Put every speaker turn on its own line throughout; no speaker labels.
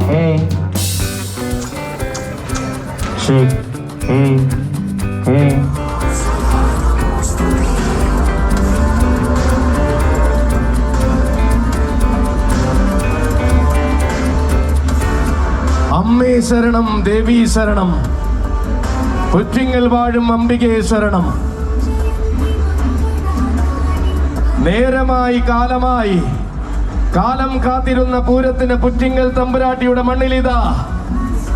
hey, shake, hey, hey. അമ്മേ ശരണം, ദേവി ശരണം, കൊച്ചിങ്ങൽ വാഴും അംബികേ ശരണം. നേരമായി കാലമായി കാലം കാത്തിരുന്ന പൂരത്തിന് പുറ്റിങ്ങൽ തമ്പുരാട്ടിയുടെ മണ്ണിലിതാ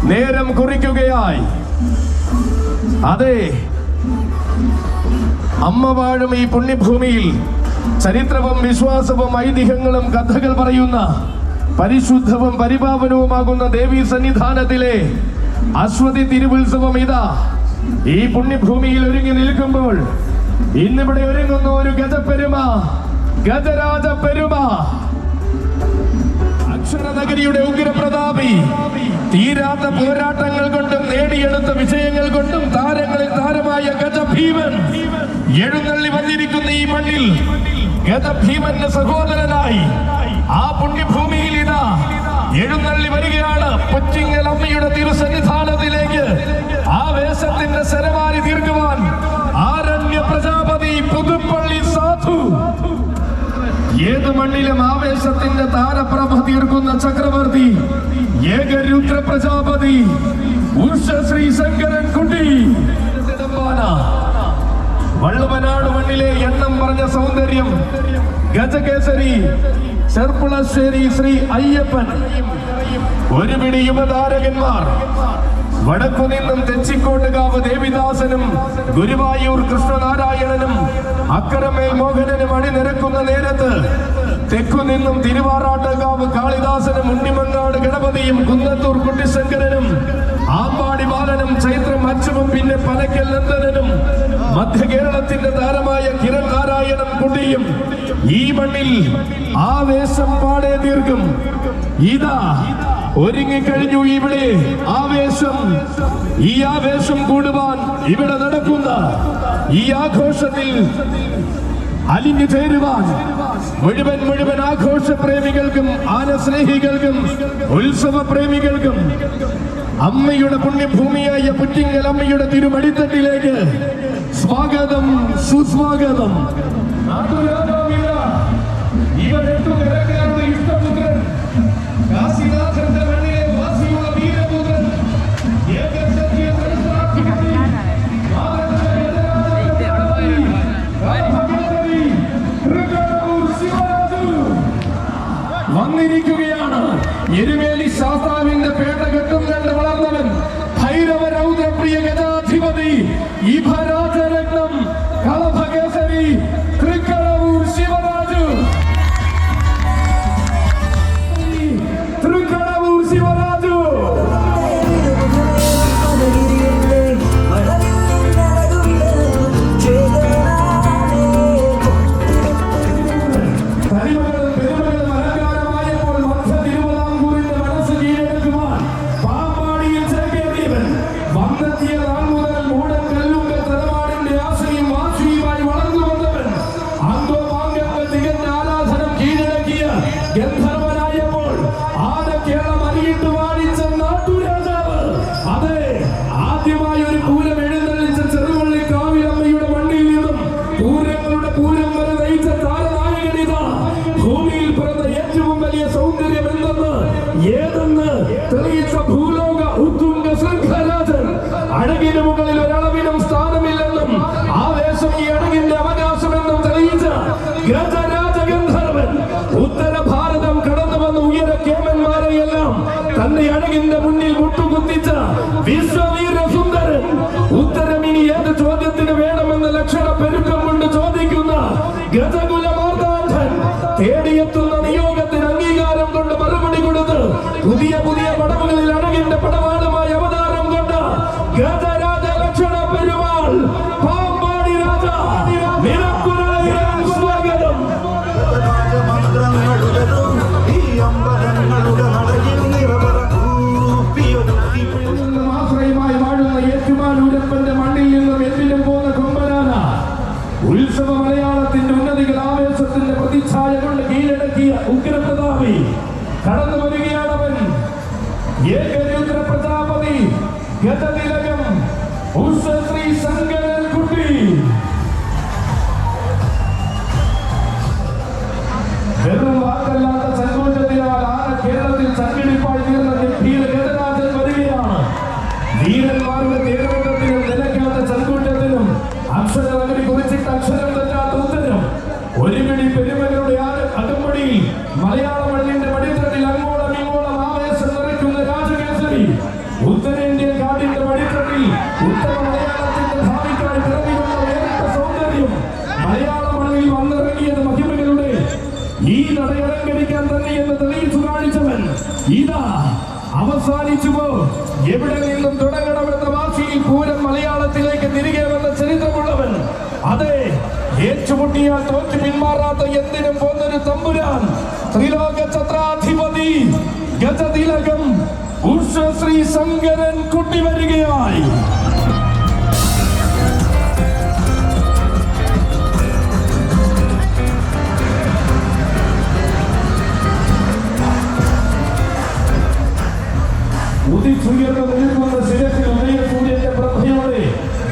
നേരം കുറിക്കുകയായി. അതെ, അമ്മ വാഴും ഈ പുണ്യഭൂമിയിൽ ചരിത്രവും വിശ്വാസവും ഐതിഹ്യങ്ങളും കഥകൾ പറയുന്ന പരിശുദ്ധവും പരിപാവനവുമാകുന്ന ദേവീ സന്നിധാനത്തിലെ അശ്വതി തിരുവുത്സവം ഇതാ ഈ പുണ്യഭൂമിയിൽ ഒരുങ്ങി നിൽക്കുമ്പോൾ ഇന്നിവിടെ ഒരുങ്ങുന്ന ഒരു ഗജപ്പെരുമ, ഗജരാജ പെരുമ, അക്ഷരനഗരിയുടെ ഉഗ്രപ്രതാപി, തീരാത്ത പോരാട്ടങ്ങൾ കൊണ്ടും നേടിയെടുത്ത വിജയങ്ങൾ കൊണ്ടും താരങ്ങളിൽ താരമായ ഗജഭീമൻ എഴുന്നള്ളി വന്നിരിക്കുന്ന ഈ മണ്ണിൽ ഗജഭീമന്റെ സഹോദരനായി ആ പുണ്യഭൂമിയിൽ ഇതാ എഴുന്നള്ളി വരികയാണ്. പുറ്റിങ്ങൽ അമ്മയുടെ തിരുസന്നിധാനത്തിലേക്ക് ആവേശത്തിന്റെ ശരമാരി തീർക്കുവാൻ ആരണ്യ പ്രജാപതി പുതുപ്പള്ളി സാധു. ഏത് മണ്ണിലും ആവേശത്തിന്റെ താരപ്രഭ തീർക്കുന്ന ചക്രവർത്തി ഏകരുദ്ര പ്രജാപതി ഉഷശ്രീ ശങ്കരൻ കുട്ടി. വള്ളുവനാട് മണ്ണിലെ എണ്ണം പറഞ്ഞ സൗന്ദര്യം ഗജകേസരി ചെർപ്പുളശ്ശേരി ശ്രീ അയ്യപ്പൻ. ഒരു പിടി യുവതാരകന്മാർ വടക്കു നിന്നും തെച്ചിക്കോട്ടുകാവ് ദേവിദാസനും ഗുരുവായൂർ കൃഷ്ണനാരായണനും അക്കരമേൽ മോഹനനും അണിനിരക്കുന്ന നേരത്ത് തെക്കു നിന്നും തിരുവാറാട്ടുകാവ് കാളിദാസനും ഉണ്ണിമങ്ങാട് ഗണപതിയും കുന്നത്തൂർ കുട്ടിശങ്കരനും ആമ്പാടി ബാലനും ചൈത്രം അച്ചുവും പിന്നെ പനക്കൽ നന്ദനും മധ്യ കേരളത്തിന്റെ താരമായ കിരൺ നാരായണൻ കുട്ടിയും ഈ മണ്ണിൽ ആവേശം പാടെ തീർക്കും. ഇതാ ഒരുങ്ങിക്കഴിഞ്ഞു ഇവിടെ ആവേശം. ഈ ആവേശം കൂടുവാൻ ഇവിടെ നടക്കുന്ന ഈ ആഘോഷത്തിൽ അലിഞ്ഞു ചേരുവാൻ മുഴുവൻ ആഘോഷ പ്രേമികൾക്കും ആനസ്നേഹികൾക്കും ഉത്സവ പ്രേമികൾക്കും അമ്മയുടെ പുണ്യഭൂമിയായ പുറ്റിങ്ങൽ അമ്മയുടെ തിരുമടിത്തട്ടിലേക്ക് സ്വാഗതം, സുസ്വാഗതം. വന്നിരിക്കുകയാണ് എരുമേലി ശാസ്താവിന്റെ പേട്ടകെട്ടും കണ്ട് വളർന്നവൻ ഭൈരവ രൗദ്രപ്രിയ ഗജാധിപതി ഇഭരാജരത്നം കളഭകേസരി തൃക്കടവൂർ ശിവരാജു. തൃക്കടവൂർ ശിവരാജു അഴകിന് മുകളിൽ ഒരളവിനും സ്ഥാനമില്ലെന്നും ആവേശം ഈ അഴകിന്റെ അവകാശമെന്നും തെളിയിച്ച ഗജരാജഗന്ധർവൻ ഉത്തര ഭാരതം കടന്നു വന്ന ഉയര കേമന്മാരെയെല്ലാം തന്റെ അഴകിന്റെ മുന്നിൽ മുട്ടുകുത്തിച്ച വിശ്വവീര സുന്ദരൻ. ഉത്തരം ഇനി ഏത് ചോദ്യത്തിന് വേണമെന്ന ലക്ഷണ പെരുക്കം കൊണ്ട് ചോദിക്കുന്ന ഗജകുലമാർദ്ദാന്ധൻ തേടിയെത്തുന്ന നിയോഗത്തിന് അംഗീകാരം കൊണ്ട് മറുപടി കൊടുത്ത് പുതിയ പടവുകളിൽ അഴകിന്റെ പടവാളുമായി അവതാരം കൊണ്ട ഗജരാജ ലക്ഷണ പെരുമാൾ പാമ്പാടി രാജ സ്വാഗതം. ആശ്രയമായി വാഴുന്ന ഏറ്റുമാനൂരപ്പന്റെ മണ്ണിൽ നിന്നും എന്തിനും പോകുന്ന കൊമ്പനാന ഉത്സവ മലയാളത്തിന്റെ ഉന്നതികൾ ആവേശത്തിന്റെ പ്രതിച്ഛായ കൊണ്ട് കീഴടക്കിയ ഉഗ്രപ്രതാപി കടന്നു വരികയാണവൻ. ഏകരുദ്ര പ്രജാപതി ഗജതിലകം ഉഷശ്രീ ശങ്കരൻ കുട്ടി. വെറും വാക്കല്ലാത്ത സങ്കോചത്തിനാൽ ആന കേരളത്തിൽ സംഘടിപ്പായി തീർന്ന ഗംഭീര ഗജരാജൻ വരികയാണ്. വീരന്മാരുടെ തേരോട്ടത്തിനും നിലയ്ക്കാത്ത സങ്കോചത്തിനും അക്ഷരനഗരി കുറിച്ചിട്ട് അക്ഷരം തെറ്റാത്ത ഉത്തരം. ഒരു പിടി പെരുമകളുടെ അകമ്പടി മലയാള മണ്ണിന്റെ പടിത്തട്ടിൽ അങ്ങോളം ഇങ്ങോളം ആവേശം നിറയ്ക്കുന്ന രാജകേസരി. ഉത്തരേന്ത്യൻ കാടിന്റെ പടിത്തട്ടിൽ ഉത്തര മലയാളത്തിന്റെ ഭാവിക്കായി പിറവികൊണ്ട വേറിട്ട സൗന്ദര്യം. മലയാള മണ്ണിൽ വന്നിറങ്ങിയത് മഹിമകളുടെ ഈ നടയലങ്കരിക്കാൻ തന്നെ എന്ന് തെളിയിച്ചു കാണിച്ചവൻ ഇതാ അവസാനിച്ചുവോ. എവിടെ നിന്നും തുടങ്ങണമെന്ന വാശിയിൽ പൂരം മലയാളത്തിലേക്ക് തിരികെ വന്ന ചരിത്രമുള്ളവൻ. അതെ, ഏറ്റുമുട്ടിയാൽ തോറ്റു പിന്മാറാത്ത എന്തിനും പോന്നൊരു തമ്പുരാൻ, ത്രിലോക ഛത്രാധിപതി ഗജതിലകം ഉഷശ്രീ ശങ്കരൻ കുട്ടി വരികയായി. ഉദിച്ചുയർന്ന് നിൽക്കുന്ന ശിരസിൽ ഉദയസൂര്യന്റെ പ്രഭയോടെ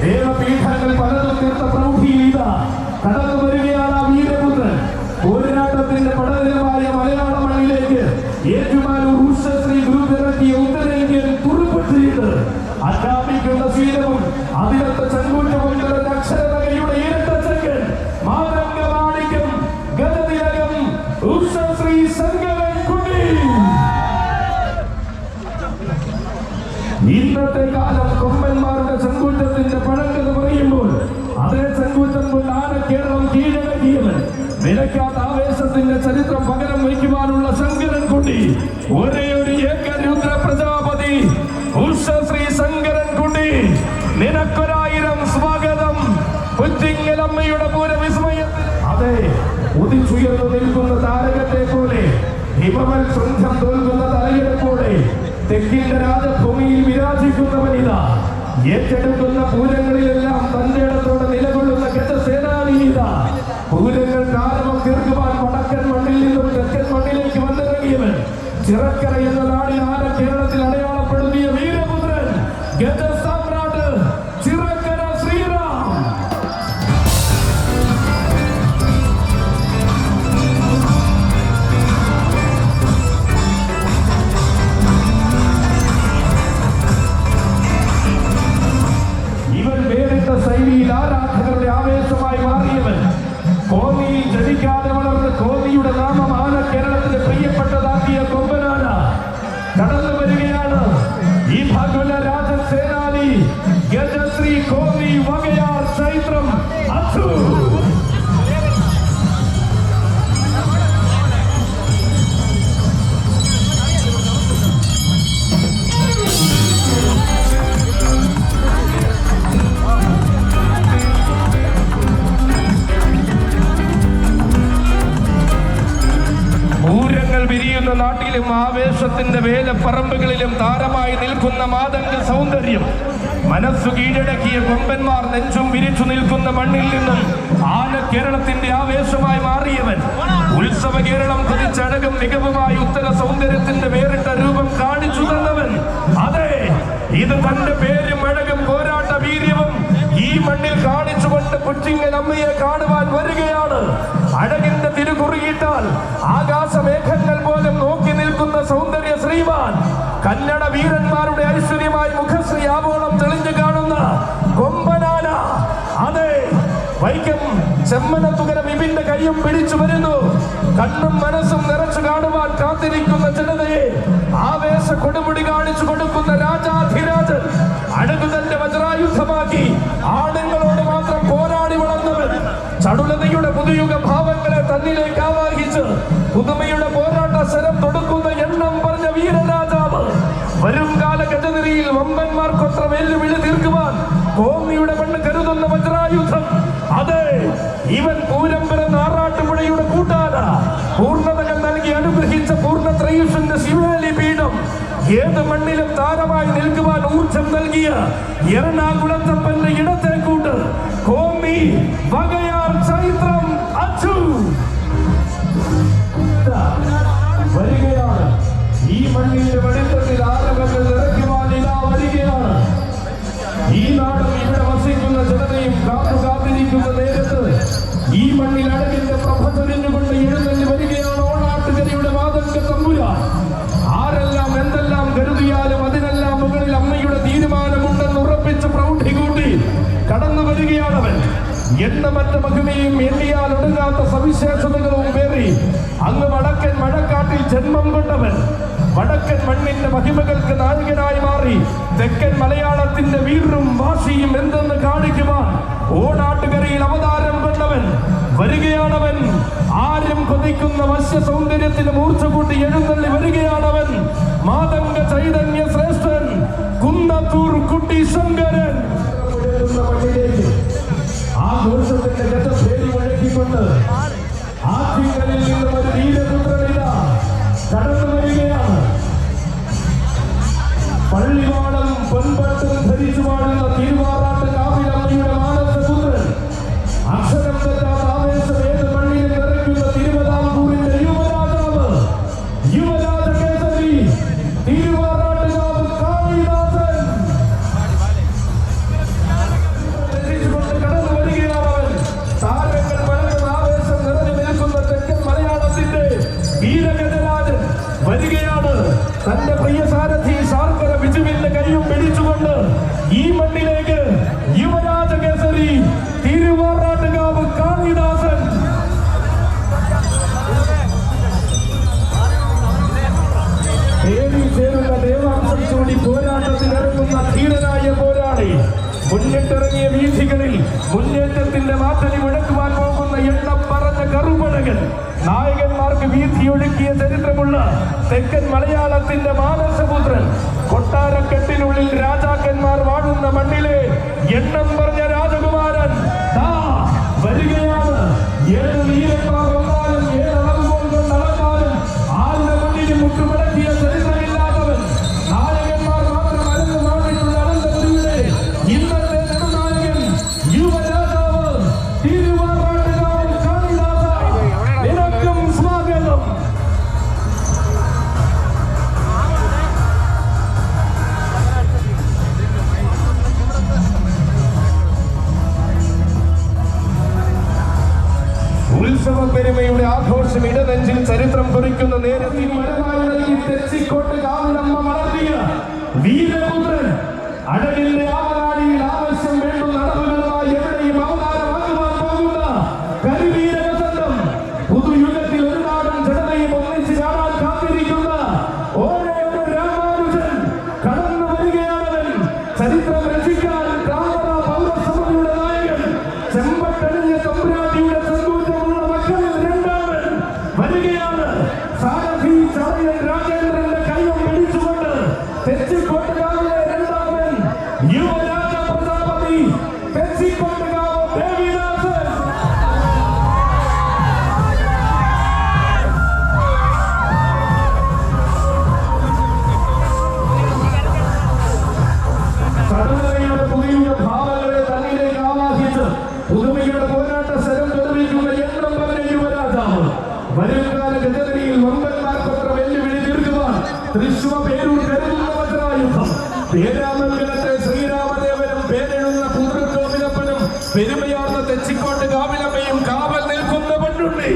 ദേവപീഠങ്ങൾ പലതും തീർത്ത പ്രൗഢിയിത കടന്നു വരികയാണ് ആ വീരപുത്രൻ. പോരാട്ടത്തിന്റെ പടനിലമായ മലയാള മണ്ണിലേക്ക് ഏറ്റുമാനൂർ ഉഷശ്രീ ഗുരുവിറക്കിയ ഉത്തരേന്ത്യൻ കുറിപ്പുചെയ്ത് അധ്യാപിക്കുന്ന ശീലവും അതിലത്ത ചങ്കൂറ്റവും നിറഞ്ഞ അക്ഷരനഗരിയുടെ ഇരട്ടച്ചങ്കൻ മാതംഗമാണിക്യം ഗജതിലകം ഉഷശ്രീ ശങ്കരൻ കുട്ടി. ഇന്നത്തെ കാലം കൊമ്പന്മാരുടെ ചങ്കൂറ്റത്തിന്റെ പഴങ്കഥ പറയുമ്പോൾ അതേ ചങ്കൂറ്റം കൊണ്ട് ആന കേരളം കീഴടക്കിയവൻ. നിലയ്ക്കാത്ത ആവേശത്തിന്റെ ചരിത്രം പകരം വയ്ക്കുവാനുള്ള ശങ്കരൻ കുട്ടി. ഒരേ ഒരു ഏകരുദ്ര പ്രജാപതി ഉഷശ്രീ ശങ്കരൻ കുട്ടി. നിനക്കൊരായിരം സ്വാഗതം കൊച്ചിങ്ങലമ്മയുടെ പൂരവിസ്മയത്തിൽ. അതെ, ഉദിച്ചുയർന്നു നിൽക്കുന്ന താരകത്തെ പോലെ, ഹിമവൽ ശൃംഖം തോൽക്കുന്ന തലയെ പോലെ തെക്കിന്റെ രാജഭൂമിയിൽ വിരാജിക്കുന്നവനിതാ. ഏറ്റെടുക്കുന്ന പൂരങ്ങളിലെല്ലാം തന്റെ ഇടത്തോടെ നിലകൊള്ളുന്ന ഗജസേനാനിയിത. പൂരങ്ങൾ കാലം തീർക്കുവാൻ വടക്കൻ മണ്ണിൽ നിന്നും തെക്കൻ മണ്ണിലേക്ക് വന്നിറങ്ങിയവൻ. ചിറക്കര എന്ന നാടിൽ ആന കേരളത്തിൽ അടയാളപ്പെടുത്തിയ വീരപുത്രൻ ഗജ സാമ്രാട്ട് ചിറക്കര ശ്രീറാം. ശൈലിയിൽ ആരാധകരുടെ ആവേശമായി മാറിയവൻ. കോന്നിയിൽ ജനിക്കാതെ വളർന്ന കോന്നിയുടെ നാമം ആന കേരളത്തിന് പ്രിയപ്പെട്ടതാക്കിയ കൊമ്പനാന കടന്നു വരികയാണ്. ഈ ഭാഗവല രാജൻ സേനാനി ഗജശ്രീ കോന്നി വകയാർ ചൈത്രം അച്ചു. വിരിയുന്ന നാട്ടിലും ആവേശത്തിന്റെ വേലപ്പറമ്പുകളിലും താരമായി നിൽക്കുന്ന മാതംഗ സൗന്ദര്യം. മനസ്സു കീഴടക്കിയ കൊമ്പന്മാർ നെഞ്ചും വിരിച്ചു നിൽക്കുന്ന മണ്ണിൽ നിന്നും ആന കേരളത്തിന്റെ ആവേശമായി മാറിയവൻ. ഉത്സവ കേരളം കൊതിച്ചടകും മികവുമായി ഉത്തര സൗന്ദര്യത്തിന്റെ വേറിട്ട രൂപം കാണിച്ചു തന്നവൻ. അതെ, ഇത് തന്റെ പേരും അഴകും പോരാട്ട വീര്യവും ഈ മണ്ണിൽ കാണിച്ചുകൊണ്ട് കൊച്ചിങ്ങലമ്മയെ കാണുവാൻ വരികയാണ്. അഴകിന്റെ തിരുകുറിയിട്ടാൽ ആകാശമേഘങ്ങൾ പോലും നോക്കി നിൽക്കുന്ന സൗന്ദര്യ ശ്രീമാൻ. കന്നഡ വീരന്മാരുടെ ഐശ്വര്യമായി മുഖശ്രീ ആവോളം തെളിഞ്ഞു കാണുന്ന കൊമ്പനാന. അതെ, വൈക്കം ചെമ്മനത്തുകര വിപിന്റെ കൈയും പിടിച്ചു വരുന്നു. കണ്ണും മനസ്സും നിറച്ചു കാണുവാൻ കാത്തിരിക്കുന്ന ജനതയെ ആവേശ കൊടുമുടി കാണിച്ചു കൊടുക്കുന്ന രാജാധിരാജൻ. അഴകുതന്റെ വജ്രായുധമാക്കി ആണുങ്ങളോട് മാത്രം പോരാടി വളർന്നവൻ. ചടുലതയുടെ പുതുയുഗ ഭാവങ്ങളെ തന്നിലേക്ക് ആവാഹിച്ച് പുതുമയുടെ പോരാട്ട ശരം തൊടുക്കുന്ന എണ്ണം പറഞ്ഞ വീരരാജാവ്. വരും കാല ഗജനിരയിൽ വമ്പന്മാർക്കൊത്ര വെല്ലുവിളി തീർക്കുവാൻ കോന്നിയുടെ മണ്ണ് കരുതുന്ന വജ്രായുധം. അതെ, ഇവൻ പൂരം പിറന്ന ആറാട്ടുപുഴയുടെ കൂട്ടാന. പൂർണ്ണതകൾ നൽകി അനുഗ്രഹിച്ച പൂർണ്ണത്രയുഷന്റെ ശിവേലി പീഠം. ഏത് മണ്ണിലും താരമായി നിൽക്കുവാൻ ഊർജം നൽകിയ എറണാകുളത്തപ്പന്റെ ഇടത്തെ കൂട്ട് കോന്നി വകയാർ ചൈത്രം അച്ചു വരികയാണ്. ഈ മണ്ണിന്റെ വെളിച്ചത്തിൽ ആളുകൾ കടന്നു വരികയാണവൻ. എണ്ണമറ്റ മഹിമയും എണ്ണിയാൽ ഒടുങ്ങാത്ത സവിശേഷതകളും പേറി അങ്ങ് വടക്കൻ മഴക്കാട്ടിൽ ജന്മം കൊണ്ടവൻ. വടക്കൻ മണ്ണിന്റെ മഹിമകൾക്ക് നായകനായി മാറി തെക്കൻ മലയാളത്തിന്റെ വീറും വാശിയും എന്തെന്ന് കാണിക്കുവാൻ ഓണാട്ടുകരയിൽ അവതാരം കൊണ്ടവൻ. വരികയാണവൻ. ആരും കൊതിക്കുന്ന വശ്യ സൗന്ദര്യത്തിന് മൂർച്ച കൂട്ടി എഴുന്നള്ളി വരികയാണവൻ. മാതംഗ ചൈതന്യ ശ്രേഷ്ഠൻ കുന്നത്തൂർ കുട്ടി ശങ്കരൻ. ആഘോഷത്തിന്റെ ഗതഭേരി മുഴക്കിക്കൊണ്ട് ആറ്റിങ്കലിൽ നിന്നും ഒരു വീരപുത്രനിത കടന്നു വരികയാണ്. പള്ളിവാളം പൊൻപട്ടും ധരിച്ചു വാഴുന്ന തിരുവാറാട്ട് കാവിലമ്മയുടെ മാനസപുത്രൻ. അക്ഷരം തെറ്റാത്ത ആവേശം ഏത് മണ്ണിലും നിറയ്ക്കുന്ന തിരുവിതാംകൂറിന്റെ യുവരാജാവ്, യുവരാജ കേസരി തിരുവാറാട്ടുകാവ് കാളിദാസൻ കടന്നു വരികയാണവൻ. താരങ്ങൾ പഴകുന്ന ആവേശം നിറഞ്ഞു നിൽക്കുന്ന തെക്കൻ മലയാളത്തിന്റെ വീരഗജരാജൻ വരികയാണ്. തന്റെ പ്രിയ സാരഥി ശാർക്കര ബിജുവിന്റെ കൈയും പിടിച്ചുകൊണ്ട് ഈ മണ്ണിലേക്ക് യുവരാജ കേസരി തിരുവാറാട്ടുകാവ് കാളിദാസൻ. പേരിൽ ചേരുന്ന ദേവാംശം ചൂടി പോരാട്ടത്തിനിറങ്ങുന്ന ധീരനായ പോരാളി. മുന്നിട്ടിറങ്ങിയ വീഥികളിൽ മുന്നേറ്റത്തിന്റെ മാറ്റലി മുഴക്കുവാൻ പോകുന്ന എണ്ണം പറഞ്ഞ കറുപടകൻ. നായകന്മാർക്ക് വീഥിയൊഴുക്കിയ ചരിത്രമുള്ള തെക്കൻ മലയാളത്തിന്റെ മാനസപുത്രൻ. കൊട്ടാരക്കെട്ടിനുള്ളിൽ രാജാക്കന്മാർ വാഴുന്ന മണ്ണിലെ എണ്ണം പറഞ്ഞ രാജകുമാരൻ വരികയാണ്. ഏത് വീരന്മാർ വന്നാലും ഏതളവുകൾ കൊണ്ടളന്നാലും ആരുടെ മണ്ണിലും മുട്ടുമടക്കിയ ചരിത്രമില്ലാത്തവൻ. നായകന്മാർ മാത്രം അരങ്ങ് മാറിയിട്ടുള്ള അനന്തപുരിയുടെ ഇന്നത്തെ നെടുനായകൻ യുവരാജാവ് തിരുവാറാട്ടുകാവ് കാളിദാസൻ. നിനക്കും സ്വാഗതം. ഉത്സവ പെരുമയുടെ ആഘോഷം ഇടനെഞ്ചിൽ ചരിത്രം കുറിക്കുന്ന നേരത്തിൽ തെച്ചിക്കോട്ട് കാവിലമ്മ വളർത്തിയ വീരപുത്രൻ. അഴകിന്റെ ആവനാടിയിൽ ആവശ്യം വേണ്ടുന്ന നടവുകളുമായി എവിടെയും അവതാരമാക്കുവാൻ പോകുന്ന കരിവീര വസന്തം. പുതുയുഗത്തിൽ ഒരു നാടും ജനതയും ഒന്നിച്ച് കാണാൻ കാത്തിരിക്കുന്ന ഓരോ രാമാനുജൻ കടന്നു വരികയാണവൻ. ചരിത്രം രചിക്കാൻ ഗ്രാമ പൗരസഭയുടെ നായകൻ ചെമ്പട്ടണിഞ്ഞ തമ്പുരാട്ടിയുടെ വരികയാണ്. സാരഥി ചായൻ രാജേന്ദ്രന്റെ കൈയും പിടിച്ചുകൊണ്ട് തെച്ചിക്കോട്ടുകാവിലെ രണ്ടാമൻ യുവരാജ പ്രജാപതി തെച്ചിക്കോട്ടുകാവ് ദേവിദാസൻ. കടന്നരയുടെ പുതിയ ഭാവങ്ങളെ തന്നിലേക്ക് ആവാഹിച്ച് പുതുമയുടെ പോരാട്ട ശരം തെളിയിക്കുന്ന എണ്ണം പറഞ്ഞ യുവരാജാവ്. വരുംകാല ഗജതരിയിൽ വമ്പന്മാർക്കൊത്ര വെല്ലുവിളി തീർക്കുവാൻ തൃശ്ശൂർ പേരൂർ കരുതുന്ന വജ്രായുധം. പേരാമംഗലത്തെ ശ്രീരാമദേവനും പേരെഴുന്ന പുതൃകോവിലപ്പനും പെരുമയാർന്ന തെച്ചിക്കോട്ട് കാവിലമ്മയും കാവൽ നിൽക്കുന്ന പെണ്ണുണ്ണി.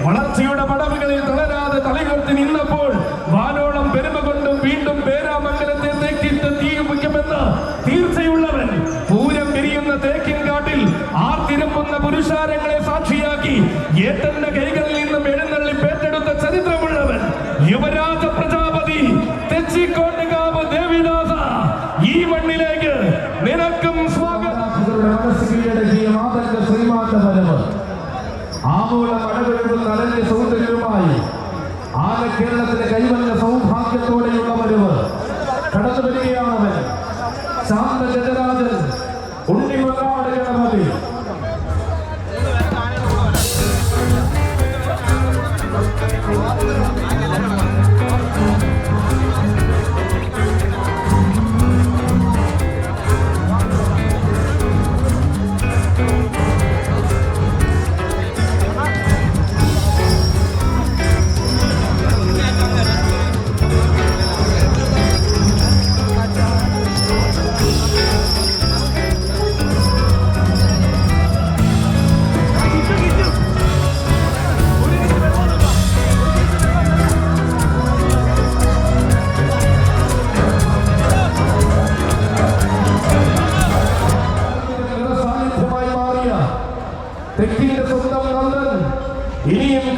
വളർച്ചയുടെ പടവുകളിൽ തളരാതെ തലയുയർത്തി നിന്നപ്പോൾ വാനോളം പെരുമ കൊണ്ടും വീണ്ടും പേരാമംഗലത്തെ തേക്കിട്ട് തീയുമിക്കുമെന്ന് തീർച്ചയുള്ളവൻ. പൂരം പിരിയുന്ന തേക്കിൻ കാട്ടിൽ ആർത്തിരമ്പുന്ന പുരുഷാരങ്ങളെ സാക്ഷിയാക്കി ഏട്ടന്റെ കൈകളിൽ നിന്നും എഴുന്നള്ളി പേറ്റെടുത്ത ചരിത്രമുള്ളവൻ യുവരാജ പ്രജാപതി തെച്ചിക്കോട്ടുകാവ് ദേവിദാസ. ഈ മണ്ണിലേക്ക് നിനക്കും സ്വാഗതം. ആമൂല മഴവെഴുകുന്ന അലഞ്ഞ സൗന്ദര്യവുമായി കേരളത്തിന്റെ കൈവന്ന സൗഭാഗ്യത്തോടെയുള്ള വരവ് കടന്നു വരികയാണവൻ. ശാന്ത ഗജരാജൻ ഉണ്ണിമങ്ങാട് ഗണപതി.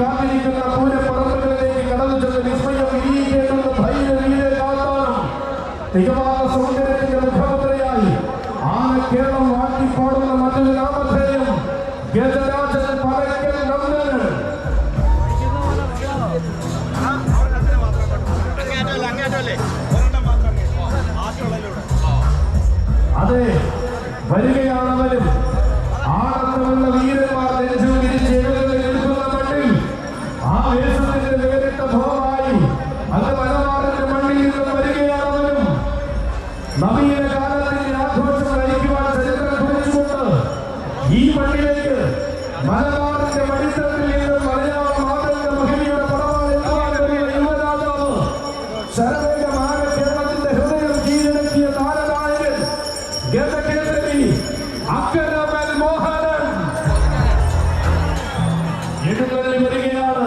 കാത്തിരിക്കുന്ന പൂരപ്പറമ്പുകളിലേക്ക് കടന്നു ചെന്ന് വിസ്മയം വിരിയിക്കേണ്ടുന്ന ഭൈരവീരെ കാത്താണം തികവാന സൗന്ദര്യത്തിന്റെ മുഖമുദ്രയായി ആനക്കേളം വാട്ടിപ്പാടുന്ന മറ്റൊരു നാമധേയം ഗജരാജൻ പരക്കൽ നന്ദന്. അതെ, വരികയാണവനും. ആനന്ദമുള്ള വീരന്മാർ നെഞ്ചും വിരിച്ച് എഴുന്നള്ളി നിൽക്കുന്ന മണ്ണിൽ ആ വേഷത്തിന്റെ വേറിട്ട ഭാവമായി അത് മലബാറിന്റെ മണ്ണിൽ നിന്നും വരികയാണവനും. നവീന കാലത്തിന്റെ ആഘോഷം നയിക്കുവാൻ ചരിത്രം കുറിച്ചുകൊണ്ട് ഈ മണ്ണിലേക്ക് മലബാറിന്റെ മടിത്തട്ടിൽ നിന്നും മലയാള മാതൃക മഹിമയുടെ പടവാളെത്തുവാൻ വരുന്ന യുവരാജാവ് ശരവേഗമായ കേരളത്തിന്റെ ഹൃദയം കീഴടക്കിയ താരനായകൻ ഗജകേസരി അക്കരമൽ മോഹനൻ എഴുന്നള്ളി വരികയാണ്.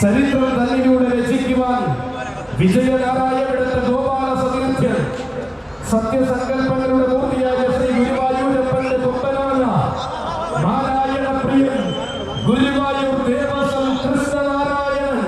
ചരിത്രം തന്നിലൂടെ രചിക്കുവാൻ വിജയനാരായണെടുത്ത ഗോപാല സതീർത്ഥ്യൻ സത്യസങ്കല്പങ്ങളുടെ മൂർത്തിയായ ശ്രീ ഗുരുവായൂരപ്പന്റെ കൊമ്പനായ നാരായണ പ്രിയൻ ഗുരുവായൂർ ദേവസ്വം കൃഷ്ണനാരായണൻ.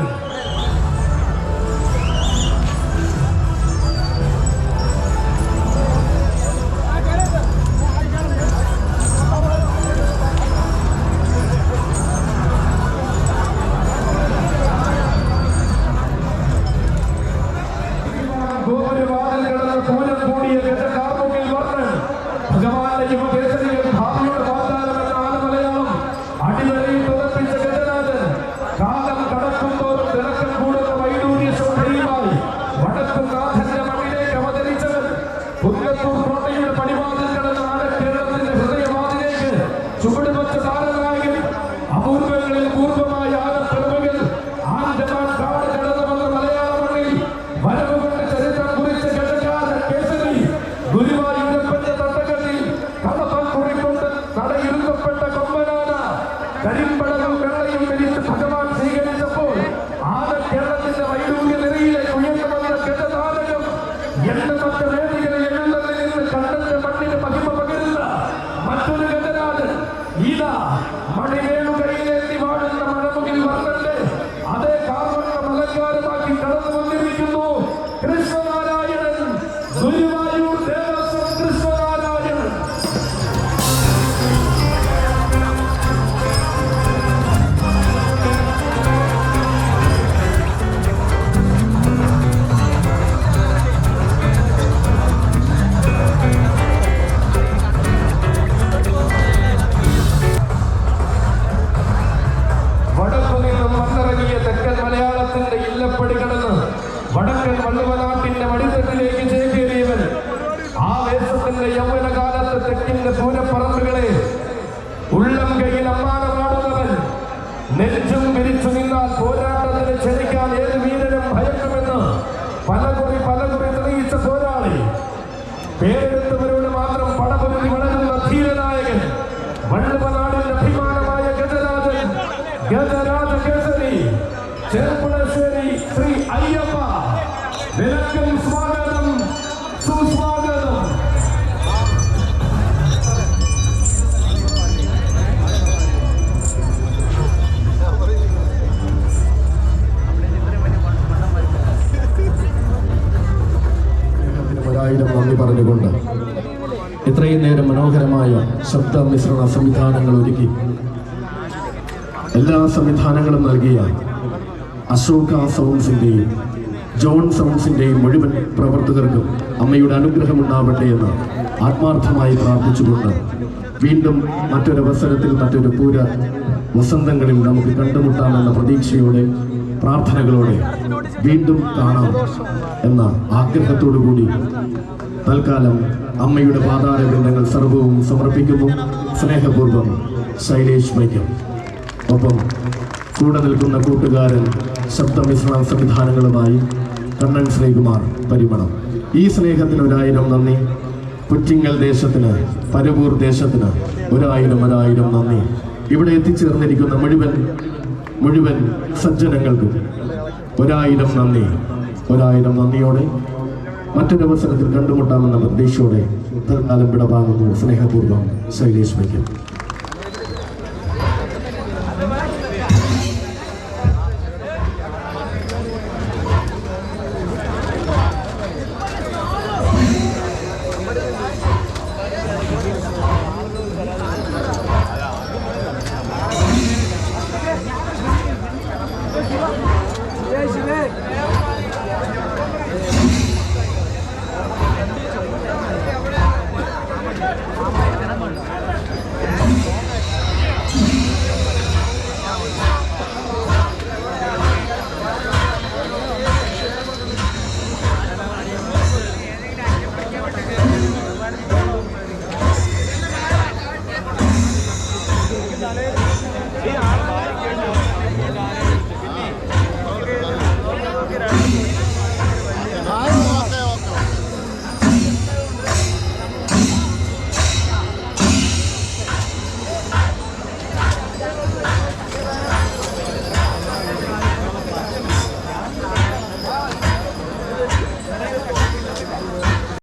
അപൂർവങ്ങളിൽ പൂർവമായ ആനപ്പിറവുകൾ ആൻഡമാൻ കാട് കടന്നു വന്ന മലയാള മണ്ണിൽ വരവുകൊണ്ട് ചരിത്രം കുറിച്ച ഗജരാജ കേസരി ഗുരുവായൂരപ്പന്റെ തട്ടകത്തിൽ കടപ്പൽ കുറിക്കൊണ്ട് നടയിരുത്തപ്പെട്ട കൊമ്പനാന കരിമ്പടലും വെള്ളയും വിരിച്ച് ഭഗവാൻ സ്വീകരിച്ചപ്പോൾ ആന കേരളത്തിന്റെ വൈഡൂര്യ നിരയിലേക്ക് ഉയർന്നു വന്ന ഗജനാടകം എണ്ണമറ്റ വേദികളിൽ എഴുന്നള്ളി നിന്ന് കണ്ണന്റെ മണ്ണിന് മഹിമ പകരുന്ന മറ്റൊരു ഗജരാജൻ ഇതാ മണിവേണുകൈയിലേന്തി വാഴുന്ന മഴമുകിൽ വർണ്ണന്റെ അതേ കാർവണ്ണ അലങ്കാരമാക്കി കടന്നു വന്നിരിക്കുന്നു കൃഷ്ണനാരായണൻ, ഗുരുവായൂർ ദേവസ്വം കൃഷ്ണനാരായണൻ. തെക്കൻ മലയാളത്തിന്റെ ഇല്ലപ്പടി കടന്ന് വടക്കൻ വള്ളുവനാട്ടിന്റെ മടിത്തട്ടിലേക്ക് ചേക്കേറിയവൻ ആ വേഷത്തിന്റെ യൗവനകാലത്ത് തെക്കിന്റെ പൂരപ്പറമ്പുകളെ ഉള്ളം കൈയിൽ അമ്മാനമാടുന്നവൻ. നെഞ്ചും വിരിച്ചു നിന്നാൽ പോരാട്ടത്തിന് ക്ഷണിക്കാൻ ഏത് വീരനും ഭയക്കുമെന്ന് പലകുറി തെളിയിച്ച പോരാളി. പേരെടുത്തവരോട് മാത്രം പടപൊരുതി വളരുന്ന ധീരനായകൻ, വള്ളുവനാടിന്റെ അഭിമാനമായ ഗജരാജൻ ഗജരാജ കേസരി ചെറുപ്പുളശ്ശേരി ശ്രീ അയ്യപ്പ. വിലക്കും സ്വാഗതം, സുസ്വാഗതം. ഒരായിരം നന്ദി പറഞ്ഞുകൊണ്ട് ഇത്രയും നേരം മനോഹരമായ ശബ്ദ മിശ്രണ സംവിധാനങ്ങൾ ഒരുക്കി എല്ലാ സംവിധാനങ്ങളും നൽകിയ അശോക സൗണ്ട്സിന്റെയും ജോൺ സൗണ്ട്സിന്റെയും മുഴുവൻ പ്രവർത്തകർക്കും അമ്മയുടെ അനുഗ്രഹം ഉണ്ടാവട്ടെ എന്ന് ആത്മാർത്ഥമായി പ്രാർത്ഥിച്ചുകൊണ്ട് വീണ്ടും മറ്റൊരവസരത്തിൽ മറ്റൊരു പൂര വസന്തങ്ങളിൽ നമുക്ക് കണ്ടുമുട്ടാമെന്ന പ്രതീക്ഷയോടെ പ്രാർത്ഥനകളോടെ വീണ്ടും കാണാം എന്ന ആഗ്രഹത്തോടു കൂടി തൽക്കാലം അമ്മയുടെ പാതാരബന്ധങ്ങൾ സർവവും സമർപ്പിക്കുന്നു. സ്നേഹപൂർവ്വം ശൈലേഷ് വൈക്കം. ഒപ്പം കൂടെ നിൽക്കുന്ന കൂട്ടുകാരൻ ശബ്ദമിശ്രണ സംവിധാനങ്ങളുമായി കണ്ണൻ ശ്രീകുമാർ പരിമളം. ഈ സ്നേഹത്തിന് 1000 നന്ദി. പുറ്റിങ്ങൽ ദേശത്തിന്, പരവൂർ ദേശത്തിന് 1000 നന്ദി. ഇവിടെ എത്തിച്ചേർന്നിരിക്കുന്ന മുഴുവൻ സജ്ജനങ്ങൾക്കും 1000 നന്ദി. 1000 നന്ദിയോടെ മറ്റൊരവസരത്തിൽ കണ്ടുമുട്ടാമെന്ന പ്രതീക്ഷയോടെ തൽക്കാലം വിടവാങ്ങുന്നു. സ്നേഹപൂർവ്വം ശൈലേഷ് വൈക്കം.